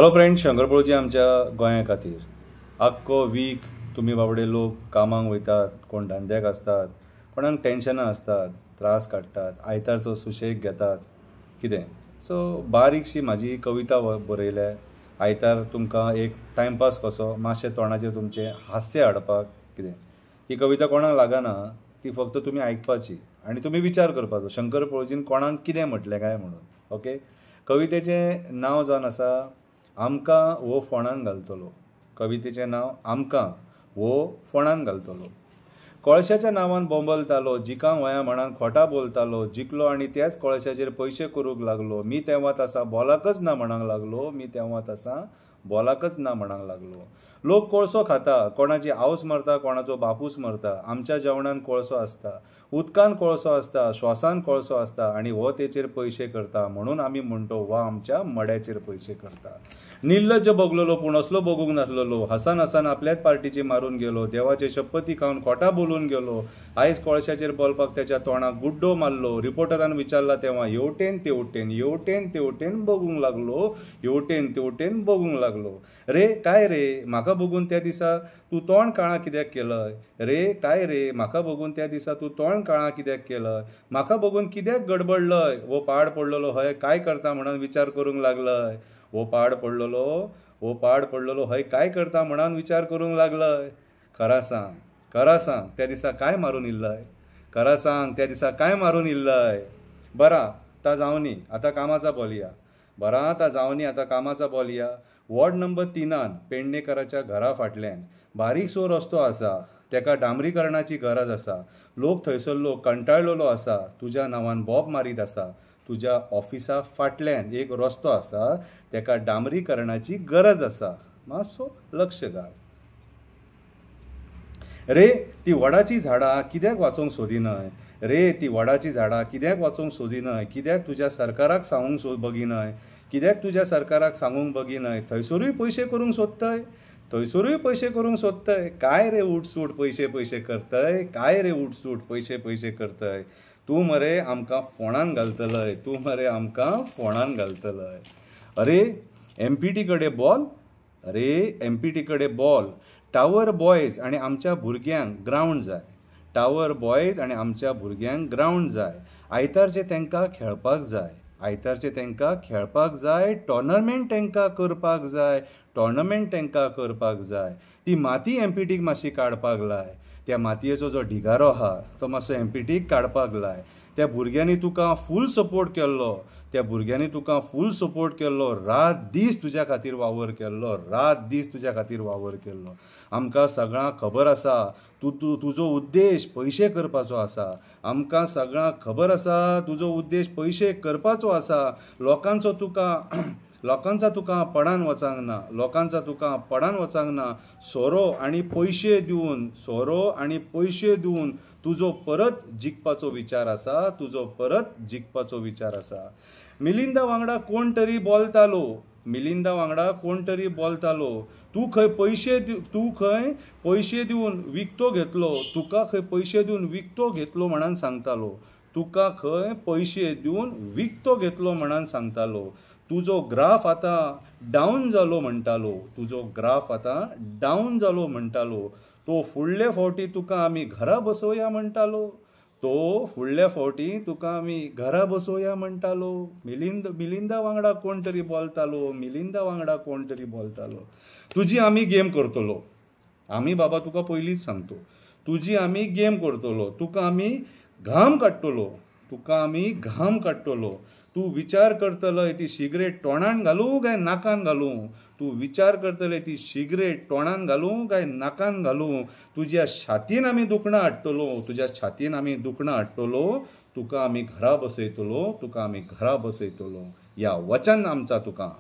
Hello friends, शंकरपोळची आमच्या गोंया खातीर आख्खो वीक तुमी बाबडे लोक कामाक वयतात, कोण धंद्याक आसतात, कोणाक टेन्शनां आसतात, त्रास काडटात, आयतारचो सुशेग घेतात कितें. सो बारीकशी म्हाजी कविता बरयल्या. आयतार तुमकां एक टायमपास कसो मातशें तोंडाचेर तुमचें हास्य हाडपाक कितें. ही कविता कोणाक लागना, ती फक्त तुमी आयकपाची आनी तुमी विचार करपाचो शंकरपोळजीन कोणाक कितें म्हटलें काय म्हणून. ओके. कवितेचें नांव जावन आसा आमकां वो फोंडान घालतलो. कवितेचें नांव आमकां वो फोंडान घालतलो. कोळशाच्या नांवान बोंबलतालो, जिकांक वया म्हणान खोटा बोलतालो, जिकलो आनी त्याच कोळशाचेर पयशे करूंक लागलो. मी तेव्हा तसा बोलाकच ना म्हणांक लागलो, मी तेव्हा तसा बोलाकच ना म्हणांक लागलो. लोक कोळसो खाता, कोणाची आवस मरता, कोणाचो बापूस मरता. आमच्या जेवणान कोळसो आसता, उदकान कोळसो आसता, श्वासान कोळसो आसता आनी हो तेचेर पयशे करता. म्हणून आमी म्हणतो वा आमच्या मड्याचेर पयशे करता. निर्लज्ज बगलोलो पूण असलो बगूंक नासलोलो. हसान हसान आपल्याच पार्टीची मारून गेलो. देवाचे शपथी खावन खोटा बोलून गेलो. आयज कोळशाचेर बोलपाक त्याच्या तोंडाक गुड्डो मारलो. रिपोर्टरान विचारला तेव्हा हेवटेन तेवटेन हेवटेन तेवटेन बगूंक लागलो. हेवटेन तेवटेन बगूंक लागलो. रे काय रे म्हाका बघून त्या दिसा तूं तोंड काळा कित्याक केलय. रे काय रे म्हाका बघून त्या दिसा तूं तोंड काळा कित्याक केलय. म्हाका बघून कित्याक गडबडलय. वो पाड पडलेलो हय काय करता म्हणून विचार करूंक लागलय. वो पाड पडलेलो हय काय करता म्हणून विचार करूंक लागलय. खरा सांग त्या दिसा काय मारून इल्लय. खरा सांग त्या दिसा काय मारून इल्लय. बरा ता जावनी आतां कामाचा बोलया. बरा ता जावनी आतां कामाचा बोलया. वॉर्ड नंबर 3 पेडणेकराच्या घरा फाटल्यान बारीकसो रस्तो आसा. तेका डांबरीकरणाची गरज आसा. लोक थंयसरलो कंटाळलेलो आसा. तुज्या नांवान बोब मारीत आसा. तुज्या ऑफिसा फाटल्यान एक रस्तो आसा, तेका डांबरीकरणाची गरज आसा. मातसो लक्ष घाल. रे ती वडाची झाडां कित्याक वाचोवंक सोदिनय. रे ती वडाची झाडां कित्याक वाचोवंक सोदिनय. कित्याक तुज्या सरकाराक सांगूंक बगिनय. कित्याक तुज्या सरकाराक सांगूंक बगिनय. थंयसरूय पयशे करूंक सोदतय. थंयसरूय पयशे करूंक सोदतय. काय रे उठसूट पयशे करतय. काय रे उठसूट पयशे करतय. तूं मरे आमकां फोंडान घालतलय. तूं मरे आमकां फोंडान घालतलय. अरे एमपीटी कडेन बॉल. अरे एमपीटी कडेन बॉल. टावर बॉयज आनी आमच्या भुरग्यांक ग्रावंड जाय. टावर बॉयज आनी आमच्या भुरग्यांक ग्रावंड जाय. आयतारचे तांकां खेळपाक जाय. आयतारचे तांकां खेळपाक जाय. टॉर्नामेंट तांकां करपाक जाय. टॉर्नामेंट तांकां करपाक जाय. ती माती एमपीटीक मातशी काडपाक लाय. त्या मातयेचो जो ढिगारो आहा तो मातसो एमपीटीक काडपाक लाय. त्या भुरग्यांनी तुका फूल सपोर्ट केल्लो. त्या भुरग्यांनी तुका फूल सपोर्ट केल्लो. रात दीस तुज्या खातीर वावर केल्लो. रात दीस तुज्या खातीर वावर केल्लो. आमकां सगळ्यांक खबर आसा तुजो उद्देश पयशे करपाचो आसा. आमकां सगळ्यांक खबर आसा तुजो उद्देश पयशे करपाचो आसा. लोकांचा तुका पडान वचांक ना. लोकांचा तुका पडान वचांक ना. सोरो आनी पयशे दिवन तुजो परत जिखपाचो विचार आसा. तुजो परत जिखपाचो विचार आसा. मिलिंदा वांगडा कोण तरी बोलतालो. मिलिंदा वांगडा कोण तरी बोलतालो. तूं खंय पयशे दिवन विकतो घेतलो. तुका खंय पयशे दिवन विकतो घेतलो म्हणून सांगतालो. तुका खंय पयशे दिवन विकतो घेतलो म्हणून सांगतालो. तुजो ग्राफ आतां डावन जालो म्हणटालो. तुजो ग्राफ आतां डावन जालो म्हणटालो. तो फुडले फावटी तुका आमी घरा बसोवया म्हणटालो. तो फुडल्या फावटी तुका आमी घरा बसोवया म्हणटालो. मिलिंदा वांगडा कोण तरी बोलतालो. मिलिंदा वांगडा कोण तरी बोलतालो. तुजी आमी गेम करतलो. आमी बाबा तुका पयलींच सांगतो. तुजी आमी गेम करतलो. तुका आमी घाम काडटलो. तुका आमी घाम काडटलो. तूं विचार करतलय ती सिगरेट तोंडान घालूं काय नाकान घालूं. तूं विचार करतले ती सिगरेट तोंडान घालूं काय नाकान घालूं. तुज्या छातीन आमी दुखणां हाडटलो. तुज्या छातीन आमी दुखणां हाडटलो. तुका आमी घरा बसयतलो. तुका आमी घरा बसयतलो. या वचन आमचा तुका.